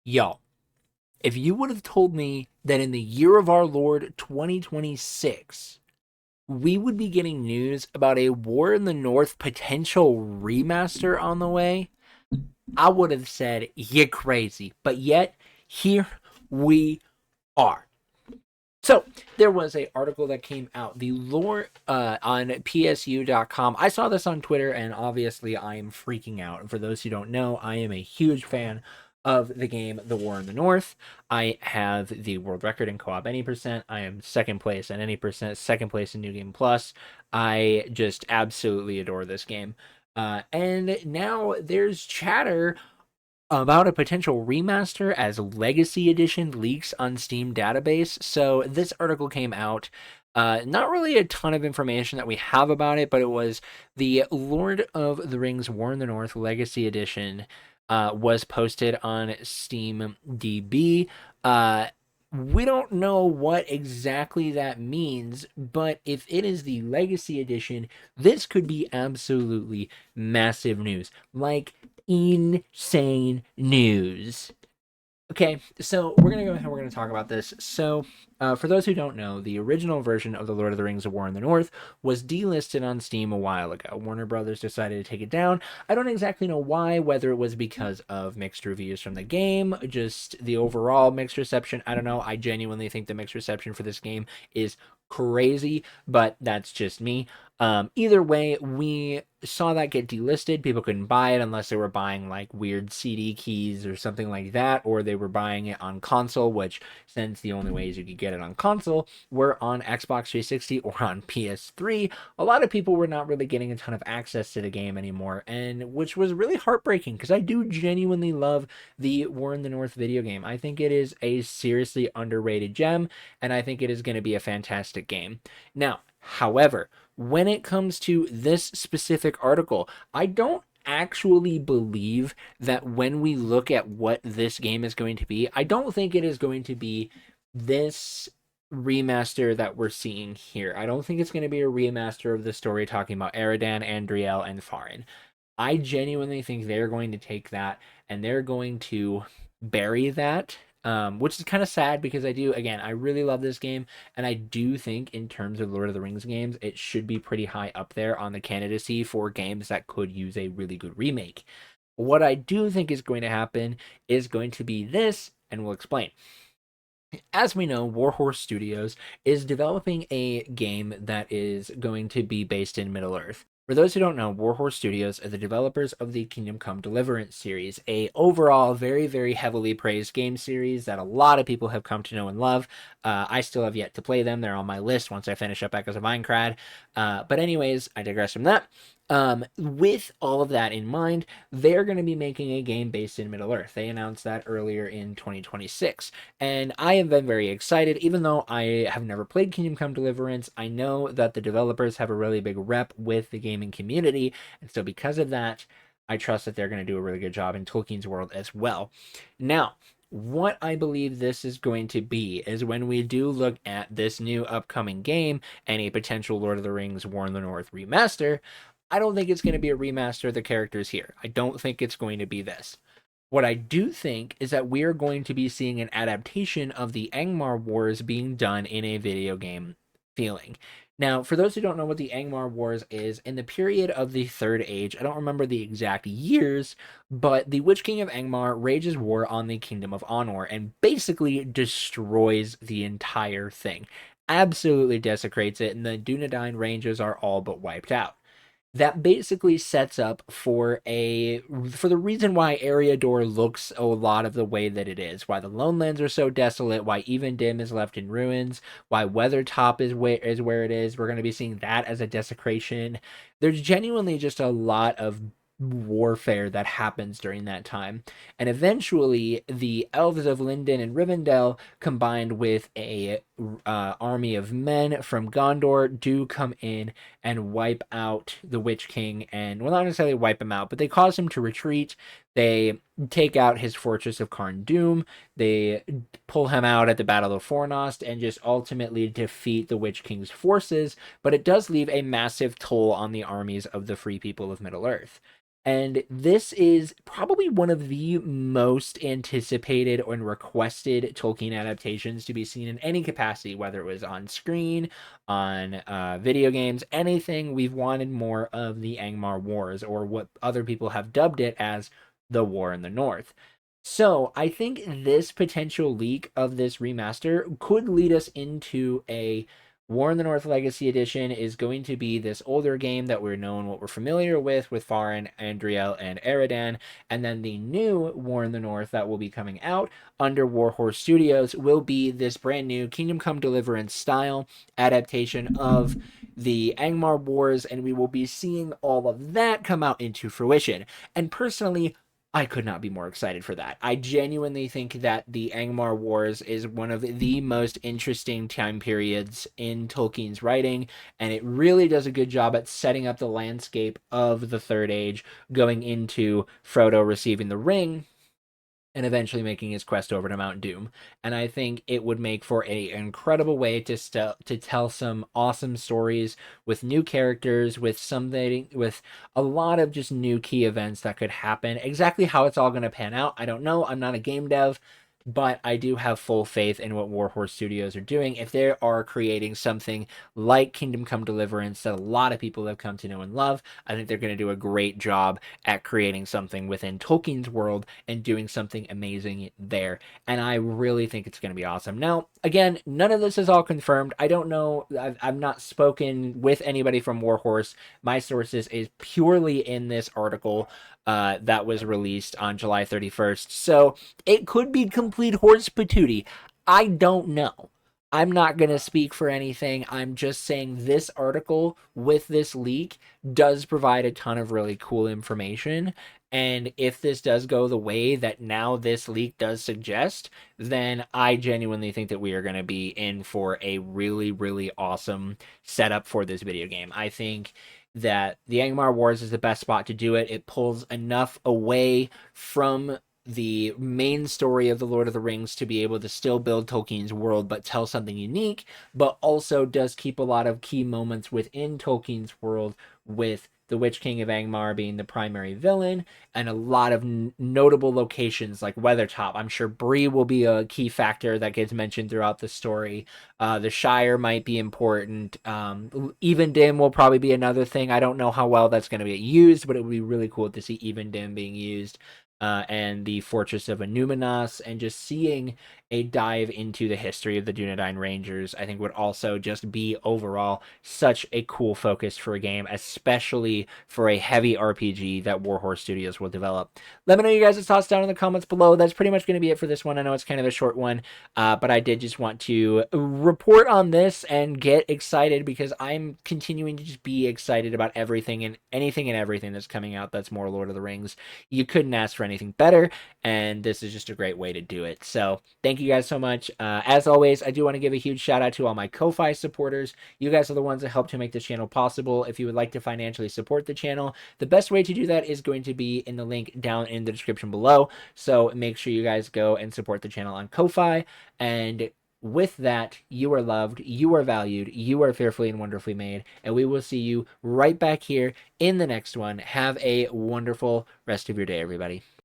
Y'all, if you would have told me that in the year of our Lord 2026, we would be getting news about a War in the North potential remaster on the way, I would have said, you're crazy. But yet, here we are. So there was a article that came out, the lore on PSU.com. I saw this on Twitter, and obviously I am freaking out. And for those who don't know, I am a huge fan of the game The War in the North. I have the world record in co-op any percent. I am second place at any percent, second place in New Game Plus. I just absolutely adore this game. And now there's chatter about a potential remaster as Legacy Edition leaks on Steam database. So this article came out. Not really a ton of information that we have about it, but it was the Lord of the Rings War in the North Legacy Edition was posted on Steam DB. We don't know what exactly that means, but if it is the Legacy Edition, this could be absolutely massive news. Like, insane news. Okay, so we're going to go ahead and we're going to talk about this. So, for those who don't know, the original version of The Lord of the Rings of War in the North was delisted on Steam a while ago. Warner Brothers decided to take it down. I don't exactly know why, whether it was because of mixed reviews from the game, just the overall mixed reception. I don't know. I genuinely think the mixed reception for this game is crazy, but that's just me. Either way, we saw that get delisted. People couldn't buy it unless they were buying like weird CD keys or something like that, or they were buying it on console, which since the only ways you could get it on console were on Xbox 360 or on PS3, a lot of people were not really getting a ton of access to the game anymore, and which was really heartbreaking because I do genuinely love the War in the North video game. I think it is a seriously underrated gem, and I think it is going to be a fantastic game. Now, however, when it comes to this specific article, I don't actually believe that when we look at what this game is going to be, I don't think it is going to be this remaster that we're seeing here. I don't think it's going to be a remaster of the story talking about Eridan, Andriel, and Farin. I genuinely think they're going to take that and they're going to bury that, which is kind of sad because I really love this game. And I do think, in terms of Lord of the Rings games, it should be pretty high up there on the candidacy for games that could use a really good remake. What I do think is going to happen is going to be this, and we'll explain. As we know, Warhorse Studios is developing a game that is going to be based in Middle Earth. For those who don't know, Warhorse Studios are the developers of the Kingdom Come Deliverance series, a overall very, very heavily praised game series that a lot of people have come to know and love. I still have yet to play them. They're on my list once I finish up Echoes of Minecraft. But anyways, I digress from that. With all of that in mind, they're going to be making a game based in Middle Earth. They announced that earlier in 2026. And I have been very excited, even though I have never played Kingdom Come Deliverance. I know that the developers have a really big rep with the gaming community, and so because of that, I trust that they're going to do a really good job in Tolkien's world as well. Now, what I believe this is going to be is when we do look at this new upcoming game and a potential Lord of the Rings War in the North remaster, I don't think it's going to be a remaster of the characters here. I don't think it's going to be this. What I do think is that we are going to be seeing an adaptation of the Angmar Wars being done in a video game feeling. Now, for those who don't know what the Angmar Wars is, in the period of the Third Age, I don't remember the exact years, but the Witch King of Angmar wages war on the Kingdom of Honor and basically destroys the entire thing. Absolutely desecrates it, and the Dunedain ranges are all but wiped out. That basically sets up for the reason why Eriador looks a lot of the way that it is, why the Lonelands are so desolate, why even Dim is left in ruins, why Weathertop is where it is. We're going to be seeing that as a desecration. There's genuinely just a lot of warfare that happens during that time. And eventually, the elves of Lindon and Rivendell, combined with a army of men from Gondor, do come in and wipe out the Witch King. And, well, not necessarily wipe him out, but they cause him to retreat. They take out his fortress of Carn Dûm. They pull him out at the Battle of Fornost and just ultimately defeat the Witch King's forces. But it does leave a massive toll on the armies of the free people of Middle Earth. And this is probably one of the most anticipated and requested Tolkien adaptations to be seen in any capacity, whether it was on screen, on video games, anything. We've wanted more of the Angmar Wars, or what other people have dubbed it as the War in the North. So I think this potential leak of this remaster could lead us into a War in the North Legacy Edition is going to be this older game that we're known, what we're familiar with Farin, Andriel, and Eridan. And then the new War in the North that will be coming out under Warhorse Studios will be this brand new Kingdom Come Deliverance style adaptation of the Angmar Wars, and we will be seeing all of that come out into fruition. And personally, I could not be more excited for that. I genuinely think that the Angmar Wars is one of the most interesting time periods in Tolkien's writing, and it really does a good job at setting up the landscape of the Third Age, going into Frodo receiving the ring and eventually making his quest over to Mount Doom. And I think it would make for an incredible way to tell some awesome stories with new characters, with something, with a lot of just new key events that could happen. Exactly how it's all going to pan out, I don't know. I'm not a game dev, but I do have full faith in what Warhorse Studios are doing. If they are creating something like Kingdom Come Deliverance that a lot of people have come to know and love, I think they're going to do a great job at creating something within Tolkien's world and doing something amazing there. And I really think it's going to be awesome. Now, again, none of this is all confirmed. I don't know. I've not spoken with anybody from Warhorse. My sources is purely in this article that was released on July 31st. So it could be complete horse patootie. I don't know. I'm not going to speak for anything. I'm just saying this article with this leak does provide a ton of really cool information. And if this does go the way that now this leak does suggest, then I genuinely think that we are going to be in for a really, really awesome setup for this video game. I think that the Angmar Wars is the best spot to do it. It pulls enough away from the main story of the Lord of the Rings to be able to still build Tolkien's world but tell something unique, but also does keep a lot of key moments within Tolkien's world, with the Witch King of Angmar being the primary villain, and a lot of notable locations like Weathertop. I'm sure Bree will be a key factor that gets mentioned throughout the story. The Shire might be important. Even Dim will probably be another thing. I don't know how well that's going to be used, but it would be really cool to see Even Dim being used. And the Fortress of Anuminas, and just seeing a dive into the history of the Dunedain Rangers, I think would also just be overall such a cool focus for a game, especially for a heavy RPG that Warhorse Studios will develop. Let me know your guys' thoughts down in the comments below. That's pretty much going to be it for this one. I know it's kind of a short one, but I did just want to report on this and get excited, because I'm continuing to just be excited about everything and anything and everything that's coming out that's more Lord of the Rings. You couldn't ask for anything better, and this is just a great way to do it. So thank you guys so much. As always, I do want to give a huge shout out to all my Ko-Fi supporters. You guys are the ones that help to make this channel possible. If you would like to financially support the channel, the best way to do that is going to be in the link down in the description below. So make sure you guys go and support the channel on Ko-Fi. And with that, you are loved, you are valued, you are fearfully and wonderfully made, and we will see you right back here in the next one. Have a wonderful rest of your day, everybody.